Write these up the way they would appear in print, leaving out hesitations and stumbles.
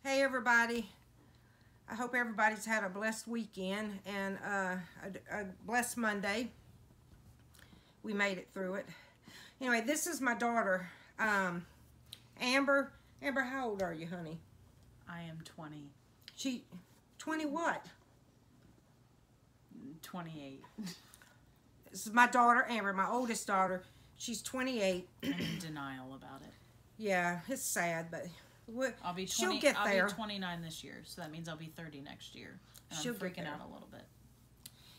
Hey everybody, I hope everybody's had a blessed weekend and a blessed Monday. We made it through it. Anyway, this is my daughter, Amber. Amber, how old are you, honey? I am 20. 20 what? 28. This is my daughter, Amber, my oldest daughter. She's 28. I'm in denial about it. Yeah, it's sad, but I'll be 20, she'll get there. I'll be 29 this year, so that means I'll be 30 next year. And She'll I'm get freaking there. out a little bit.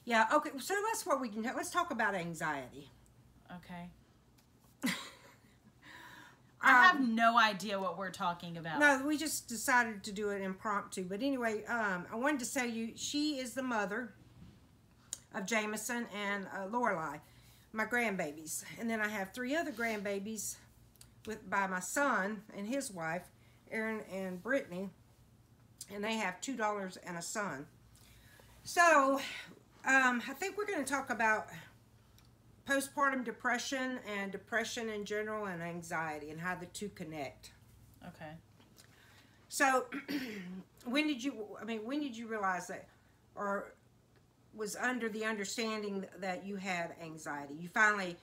Yeah, okay, so let's talk about anxiety. Okay. I have no idea what we're talking about. No, we just decided to do it impromptu. But anyway, I wanted to tell you, she is the mother of Jameson and Lorelai, my grandbabies. And then I have 3 other grandbabies by my son and his wife, Aaron and Brittany. And they have 2 daughters and a son. So, I think we're going to talk about postpartum depression and depression in general and anxiety and how the two connect. Okay. So, when did you realize that, or was under the understanding that you had anxiety? You finally,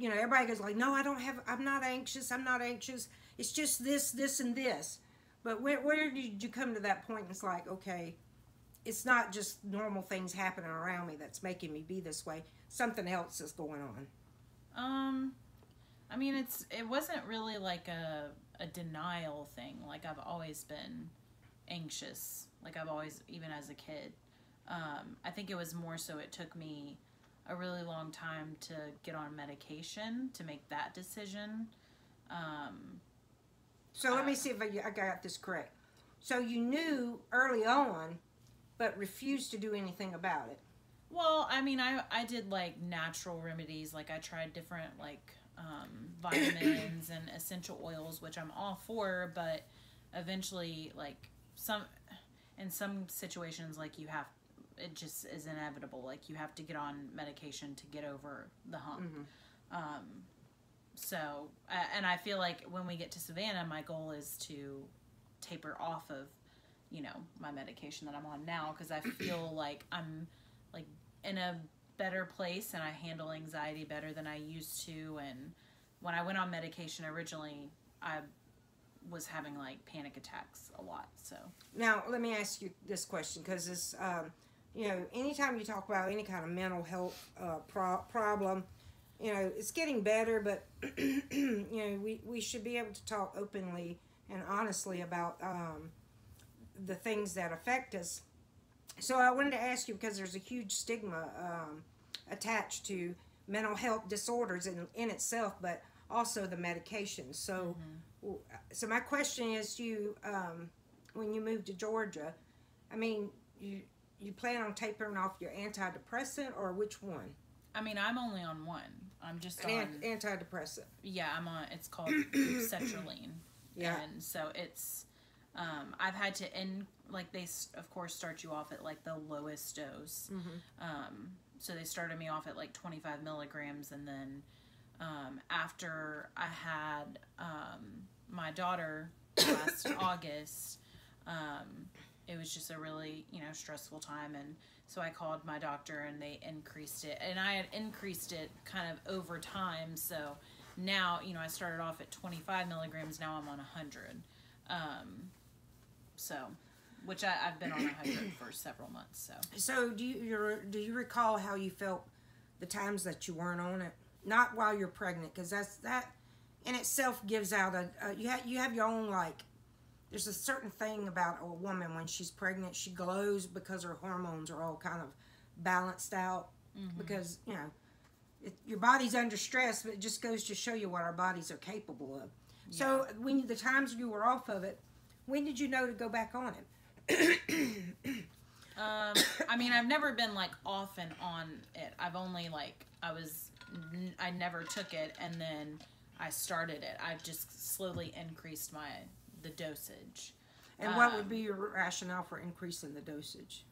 everybody goes like, no, I'm not anxious, it's just this, and this. But where did you come to that point and it's like, okay, it's not just normal things happening around me that's making me be this way. Something else is going on. I mean, it wasn't really like a denial thing. Like, I've always been anxious. Like, I've always, even as a kid. I think it was more so it took me a really long time to get on medication to make that decision. So let me see if I got this correct. So you knew early on, but refused to do anything about it. Well, I mean, I did like natural remedies. Like, I tried different like vitamins and essential oils, which I'm all for, but eventually, like, in some situations, like, it just is inevitable. Like, you have to get on medication to get over the hump. Mm-hmm. So, and I feel like when we get to Savannah, my goal is to taper off of, my medication that I'm on now, because I feel like I'm like in a better place and I handle anxiety better than I used to. And when I went on medication originally, I was having like panic attacks a lot. So now let me ask you this question, because it's anytime you talk about any kind of mental health problem, it's getting better, but we should be able to talk openly and honestly about the things that affect us. So I wanted to ask you, because there's a huge stigma attached to mental health disorders in itself, but also the medication. So, mm-hmm. So my question is to you, when you moved to Georgia, I mean, you plan on tapering off your antidepressant, or which one? I mean, I'm only on one. I'm just on antidepressant. Yeah, I'm on. It's called sertraline. Yeah, and so it's. I've had to they of course start you off at like the lowest dose. Mm-hmm. So they started me off at like 25 milligrams, and then after I had my daughter last August, it was just a really stressful time, and so I called my doctor and they increased it, and I had increased it kind of over time. So now I started off at 25 milligrams. Now I'm on 100. So, which I've been on 100 for several months. So do you recall how you felt the times that you weren't on it? Not while you're pregnant, because that in itself gives out you have your own, like, there's a certain thing about a woman when she's pregnant. She glows because her hormones are all kind of balanced out. Mm-hmm. Because your body's under stress, but it just goes to show you what our bodies are capable of. Yeah. So when the times you were off of it, when did you know to go back on it? I mean, I've never been like off and on it. I've only I never took it, and then I started it. I've just slowly increased the dosage. And what would be your rationale for increasing the dosage?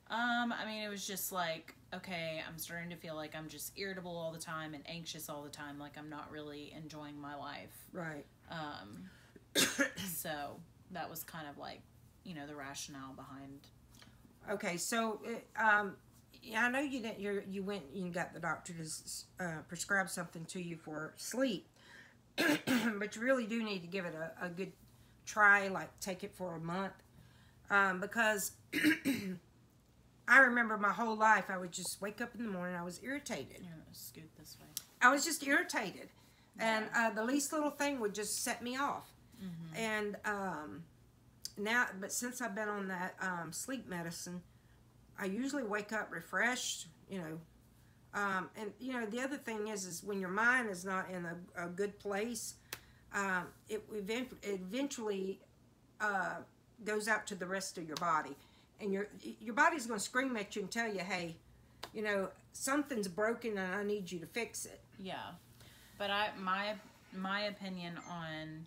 I mean, it was just like, okay, I'm starting to feel like I'm just irritable all the time and anxious all the time. Like, I'm not really enjoying my life. Right. So that was kind of like, the rationale behind. Okay, so yeah, I know you didn't. You went and got the doctor to prescribe something to you for sleep, but you really do need to give it a good try. Like take it for a month, because I remember my whole life I would just wake up in the morning. I was irritated. Here, scoot this way. I was just irritated, and the least little thing would just set me off. Mm-hmm. And now, but since I've been on that sleep medicine, I usually wake up refreshed, and the other thing is when your mind is not in a good place, it eventually goes out to the rest of your body, and your body's going to scream at you and tell you, hey, something's broken and I need you to fix it. Yeah, but my opinion on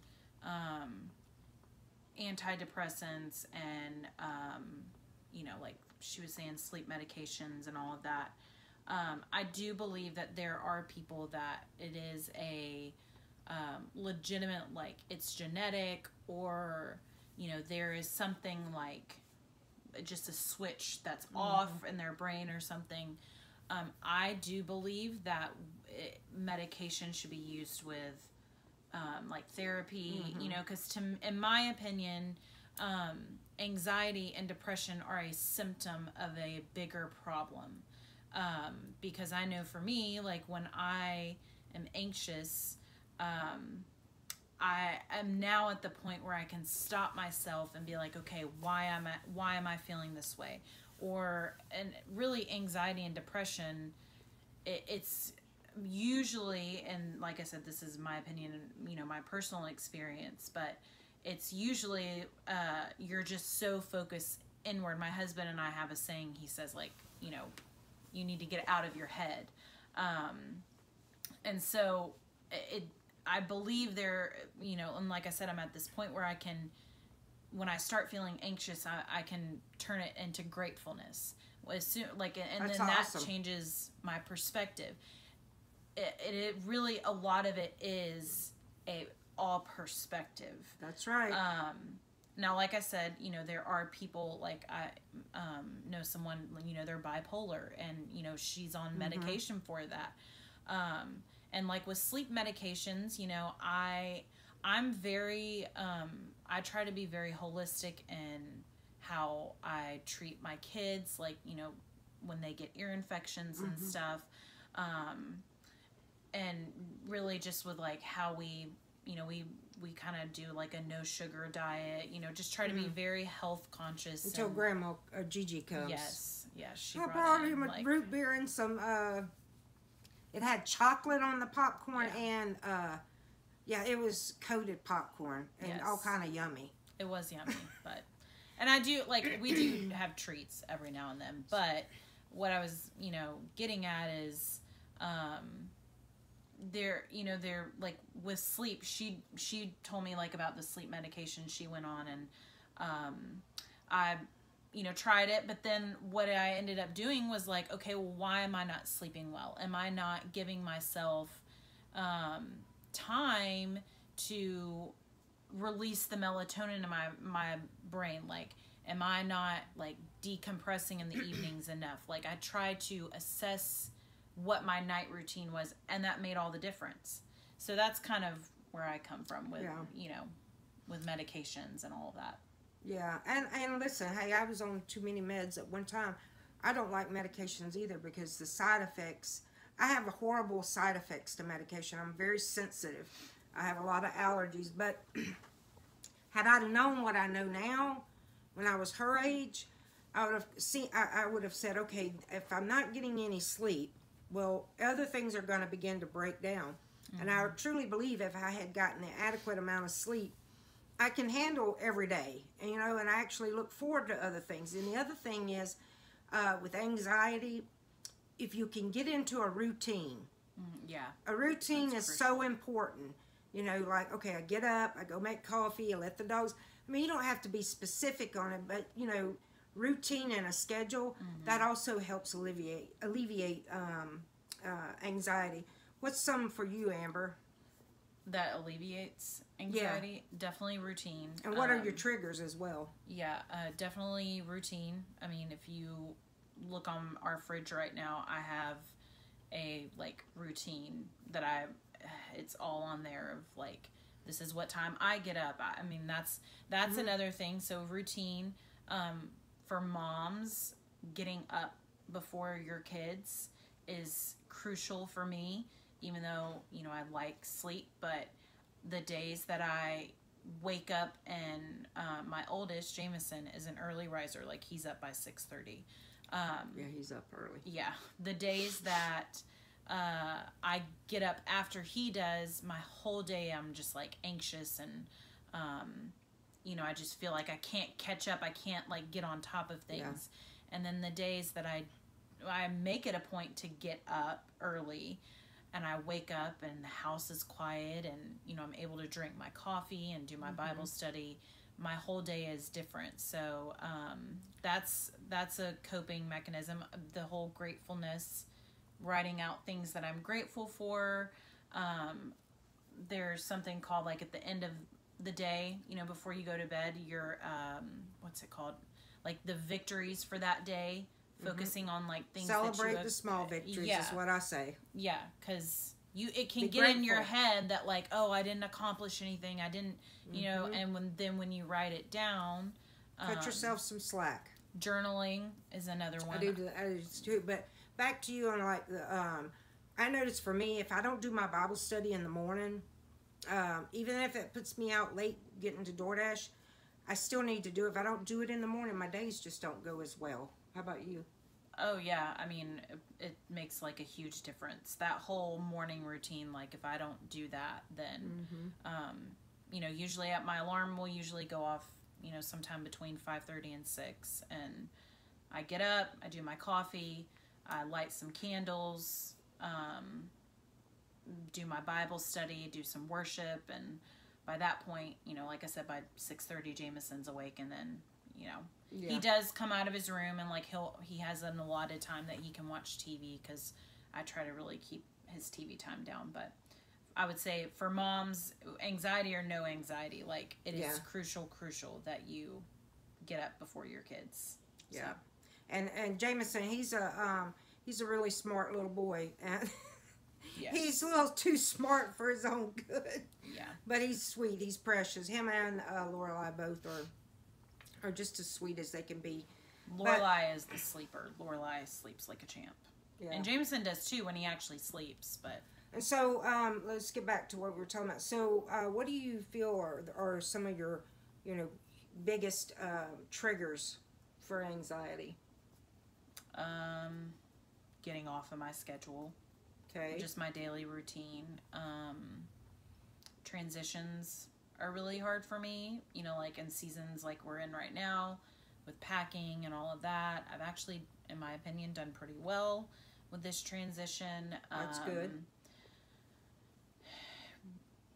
antidepressants and like she was saying, sleep medications and all of that. I do believe that there are people that it is a legitimate, like it's genetic, or there is something like just a switch that's off in their brain or something. I do believe that medication should be used with like therapy, because in my opinion, anxiety and depression are a symptom of a bigger problem. Because I know for me, like when I am anxious, I am now at the point where I can stop myself and be like, okay, why am I feeling this way? And really anxiety and depression, it's usually, and like I said, this is my opinion and my personal experience, but it's usually you're just so focused inward. My husband and I have a saying. He says, like, you need to get out of your head, and so I believe there, and like I said, I'm at this point where I can, when I start feeling anxious, I can turn it into gratefulness. As soon, and That's then awesome. That changes my perspective. It really, a lot of it is all perspective. That's right. Now, like I said, there are people, like I know someone, they're bipolar, and she's on medication for that. And like with sleep medications, I'm very I try to be very holistic in how I treat my kids, like when they get ear infections and stuff, and really just with like how we kind of do like a no sugar diet, just try to be very health conscious until Grandma Gigi comes. Yes, she I brought him in, root beer and some it had chocolate on the popcorn, and it was coated popcorn and all kind of yummy. It was yummy, but and I do, like, we do have treats every now and then, but what I was getting at is they're like with sleep, she told me like about the sleep medication she went on, and I tried it, but then what I ended up doing was like, okay, well, why am I not sleeping well? Am I not giving myself time to release the melatonin in my brain? Like, am I not like decompressing in the evenings enough? Like, I tried to assess what my night routine was, and that made all the difference. So that's kind of where I come from with with medications and all of that. Yeah, and listen, hey, I was on too many meds at one time. I don't like medications either because the side effects, I have horrible side effects to medication. I'm very sensitive. I have a lot of allergies, but had I known what I know now when I was her age, I would have said, okay, if I'm not getting any sleep, well, other things are going to begin to break down. And I truly believe if I had gotten an adequate amount of sleep, I can handle every day, and I actually look forward to other things. And the other thing is, with anxiety, if you can get into a routine, a routine is so important. Like, okay, I get up, I go make coffee, I let the dogs. I mean, you don't have to be specific on it, but routine and a schedule that also helps alleviate anxiety. What's some for you, Amber? that alleviates anxiety. Definitely routine. And what are your triggers as well? Yeah, definitely routine. I mean, if you look on our fridge right now, I have a like routine that it's all on there of like, this is what time I get up. I mean, that's another thing. So routine, for moms, getting up before your kids is crucial for me, even though, you know, I like sleep, but the days that I wake up and my oldest, Jameson, is an early riser. Like, he's up by 6:30. Yeah, he's up early. Yeah. The days that I get up after he does, my whole day I'm just like anxious and, you know, I just feel like I can't catch up. I can't like get on top of things. Yeah. And then the days that I make it a point to get up early and I wake up and the house is quiet and, you know, I'm able to drink my coffee and do my Bible study, my whole day is different. So that's a coping mechanism. The whole gratefulness, writing out things that I'm grateful for. There's something called, like, at the end of the day, you know, before you go to bed, your what's it called? Like the victories for that day. Focusing on like things celebrate that the small victories is what I say. Yeah, because it can get in your head that like, oh, I didn't accomplish anything. I didn't, you know. And when you write it down, cut yourself some slack. Journaling is another one. I do too. But back to you on like the. I notice for me, if I don't do my Bible study in the morning, even if it puts me out late getting to DoorDash, I still need to do it. If I don't do it in the morning, my days just don't go as well. How about you? Oh, yeah. I mean, it makes, like, a huge difference. That whole morning routine, like, if I don't do that, then, you know, usually my alarm will usually go off, you know, sometime between 5:30 and 6. And I get up, I do my coffee, I light some candles, do my Bible study, do some worship. And by that point, you know, like I said, by 6:30, Jameson's awake, and then, you know, he does come out of his room and like he has an allotted time that he can watch TV, because I try to really keep his TV time down. But I would say for moms, anxiety or no anxiety, like it is crucial that you get up before your kids. Yeah. So. And Jameson, he's a really smart little boy, and he's a little too smart for his own good. Yeah. But he's sweet. He's precious. Him and Lorelai both are just as sweet as they can be. Lorelai is the sleeper. Lorelai sleeps like a champ. Yeah. And Jameson does too when he actually sleeps. But and so let's get back to what we were talking about. So what do you feel are some of your, you know, biggest triggers for anxiety? Getting off of my schedule. Okay. Just my daily routine. Transitions are really hard for me, you know, like in seasons like we're in right now with packing and all of that. I've actually, in my opinion, done pretty well with this transition. That's good.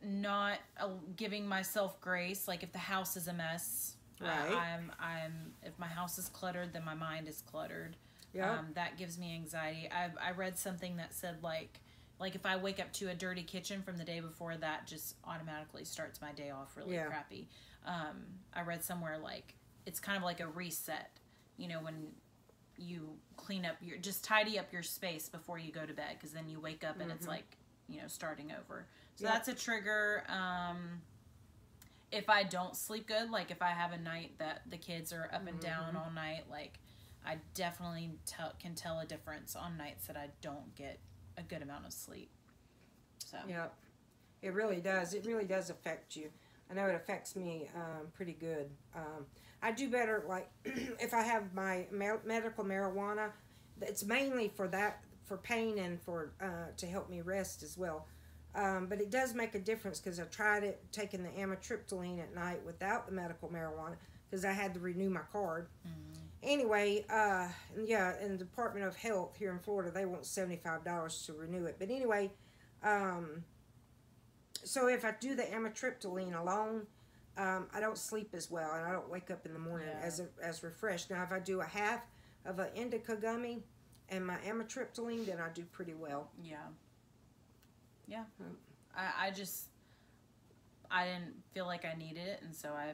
Not giving myself grace. Like if the house is a mess, right. If my house is cluttered, then my mind is cluttered. Yeah. That gives me anxiety. I read something that said like if I wake up to a dirty kitchen from the day before, that just automatically starts my day off really crappy. I read somewhere like it's kind of like a reset, you know, when you clean up just tidy up your space before you go to bed, because then you wake up and it's like, you know, starting over. So that's a trigger. If I don't sleep good, like if I have a night that the kids are up and down all night, like I definitely can tell a difference on nights that I don't get a good amount of sleep. So it really does. It really does affect you. I know it affects me pretty good. I do better like if I have my medical marijuana. It's mainly for pain and for to help me rest as well. But it does make a difference, because I tried it taking the amitriptyline at night without the medical marijuana, because I had to renew my card. Anyway, in the Department of Health here in Florida, they want $75 to renew it. But anyway, so if I do the amitriptyline alone, I don't sleep as well, and I don't wake up in the morning as refreshed. Now, if I do a half of an indica gummy and my amitriptyline, then I do pretty well. Yeah. I didn't feel like I needed it, and so I,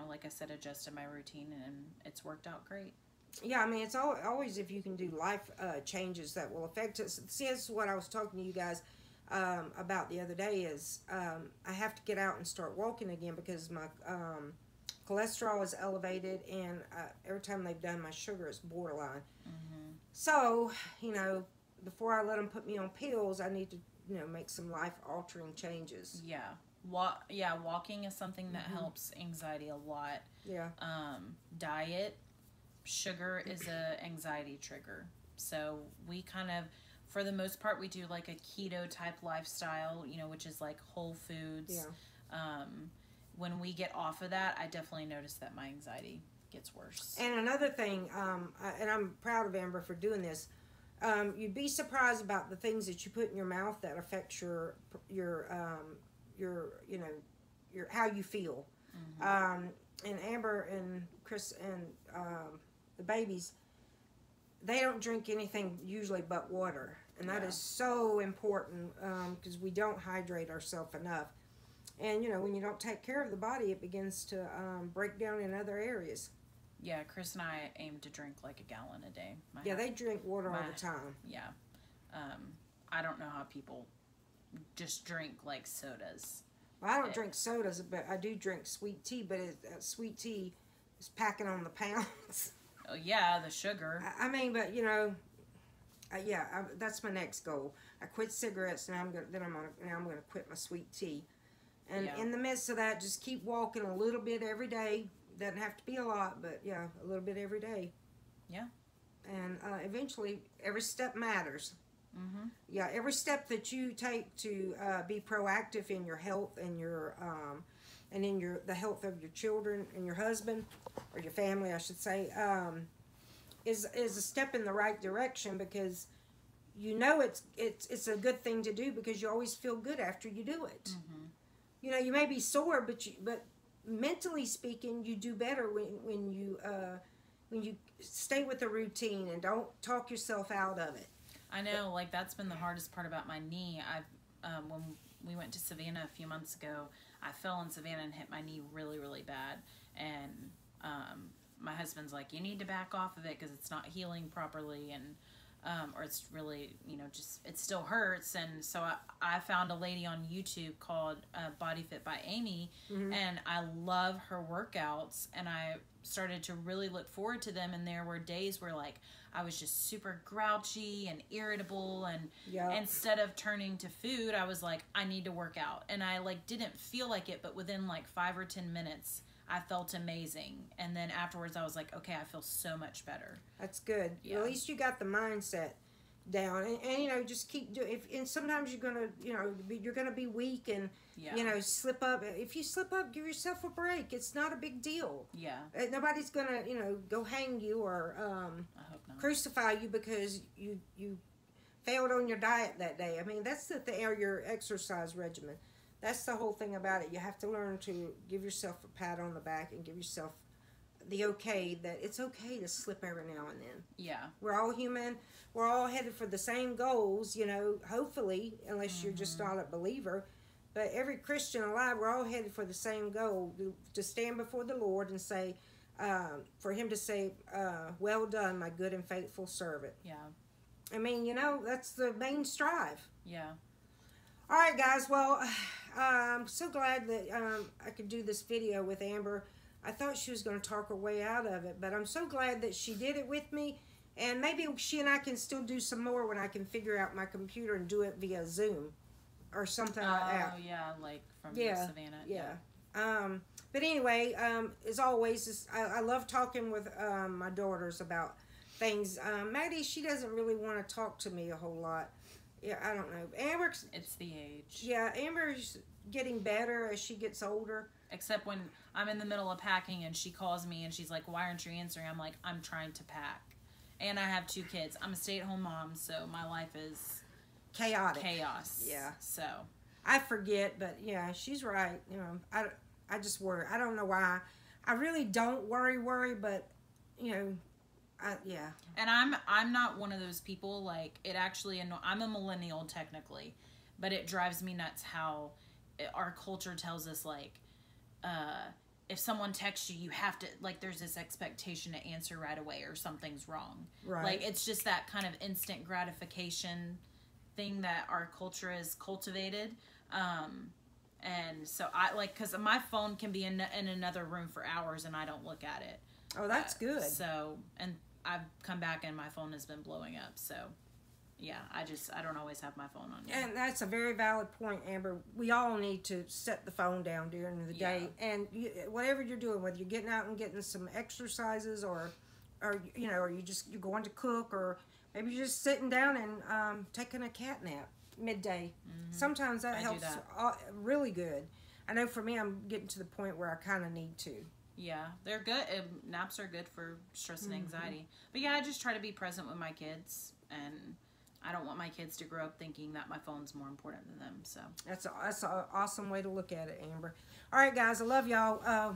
like I said, adjusted my routine, and it's worked out great. Yeah, I mean, it's always if you can do life changes that will affect us. See, this is what I was talking to you guys about the other day is I have to get out and start walking again because my cholesterol is elevated, and every time they've done my sugar, it's borderline. Mm-hmm. So, before I let them put me on pills, I need to, make some life-altering changes. Yeah. Walking is something that helps anxiety a lot. Yeah. Diet, sugar is a anxiety trigger. So we kind of, for the most part, we do like a keto type lifestyle, which is like whole foods. Yeah. When we get off of that, I definitely notice that my anxiety gets worse. And another thing, and I'm proud of Amber for doing this, you'd be surprised about the things that you put in your mouth that affects your how you feel. Mm-hmm. And Amber and Chris and the babies, they don't drink anything usually but water, and that is so important because we don't hydrate ourselves enough. And when you don't take care of the body, it begins to break down in other areas. Yeah, Chris and I aim to drink like a gallon a day. They drink water all the time. Yeah. I don't know how people just drink like sodas. Well, I don't drink sodas, but I do drink sweet tea, but sweet tea is packing on the pounds. Oh, yeah, the sugar. I mean, but, that's my next goal. I quit cigarettes, and I'm gonna quit my sweet tea. And in the midst of that, just keep walking a little bit every day. Doesn't have to be a lot, but a little bit every day. Yeah. And eventually, every step matters. Mm-hmm. Yeah, every step that you take to be proactive in your health and your and in the health of your children and your husband or your family, I should say, is a step in the right direction because it's a good thing to do because you always feel good after you do it. Mm-hmm. You may be sore, but mentally speaking, you do better when you stay with the routine and don't talk yourself out of it. I know, like that's been the hardest part about my knee. When we went to Savannah a few months ago, I fell in Savannah and hit my knee really, really bad. And my husband's like, you need to back off of it because it's not healing properly, and or it's really, just it still hurts. And so I found a lady on YouTube called Body Fit by Amy, mm-hmm. and I love her workouts, and I started to really look forward to them. And there were days where like I was just super grouchy and irritable, and instead of turning to food, I was like, I need to work out. And I like didn't feel like it, but within like 5 or 10 minutes I felt amazing. And then afterwards I was like, okay, I feel so much better. That's good. Yeah. At least you got the mindset down, and just keep doing. And sometimes you're gonna, you're gonna be weak and slip up. If you slip up, give yourself a break. It's not a big deal. Yeah. Nobody's gonna, go hang you or I hope not. Crucify you because you failed on your diet that day. I mean, that's the thing, or your exercise regimen. That's the whole thing about it. You have to learn to give yourself a pat on the back and give yourself the okay that it's okay to slip every now and then. Yeah. We're all human. We're all headed for the same goals, hopefully, unless mm-hmm. you're just not a believer. But every Christian alive, we're all headed for the same goal, to stand before the Lord and say, for him to say, well done, my good and faithful servant. Yeah. I mean, that's the main strive. Yeah. All right, guys. Well, I'm so glad that I could do this video with Amber. I thought she was going to talk her way out of it, but I'm so glad that she did it with me. And maybe she and I can still do some more when I can figure out my computer and do it via Zoom or something like that. Oh, yeah, like from Savannah. Yeah. But anyway, as always, I love talking with my daughters about things. Maddie, she doesn't really want to talk to me a whole lot. Yeah, I don't know. Amber's... It's the age. Yeah, Amber's getting better as she gets older. Except when I'm in the middle of packing and she calls me and she's like, why aren't you answering? I'm like, I'm trying to pack. And I have 2 kids. I'm a stay-at-home mom, so my life is... chaotic. Chaos. Yeah. So... I forget, but yeah, she's right. I just worry. I don't know why. I really don't worry, but, yeah. And I'm not one of those people, like, it actually, I'm a millennial technically, but it drives me nuts how our culture tells us like, if someone texts you, you have to, like, there's this expectation to answer right away or something's wrong. Right. Like, it's just that kind of instant gratification thing that our culture has cultivated. And so I like, because my phone can be in another room for hours and I don't look at it. Oh, that's good. So, and I've come back and my phone has been blowing up. So, yeah, I don't always have my phone on me. And that's a very valid point, Amber. We all need to set the phone down during the day. And whatever you're doing, whether you're getting out and getting some exercises or you know, or you're going to cook, or maybe you're just sitting down and taking a cat nap midday. Mm-hmm. Sometimes that helps really good. I know for me, I'm getting to the point where I kind of need to. Yeah, they're good. Naps are good for stress and anxiety. But yeah, I just try to be present with my kids, and I don't want my kids to grow up thinking that my phone's more important than them. So that's an awesome way to look at it, Amber. All right, guys, I love y'all.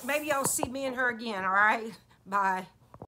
Maybe y'all see me and her again. All right, bye.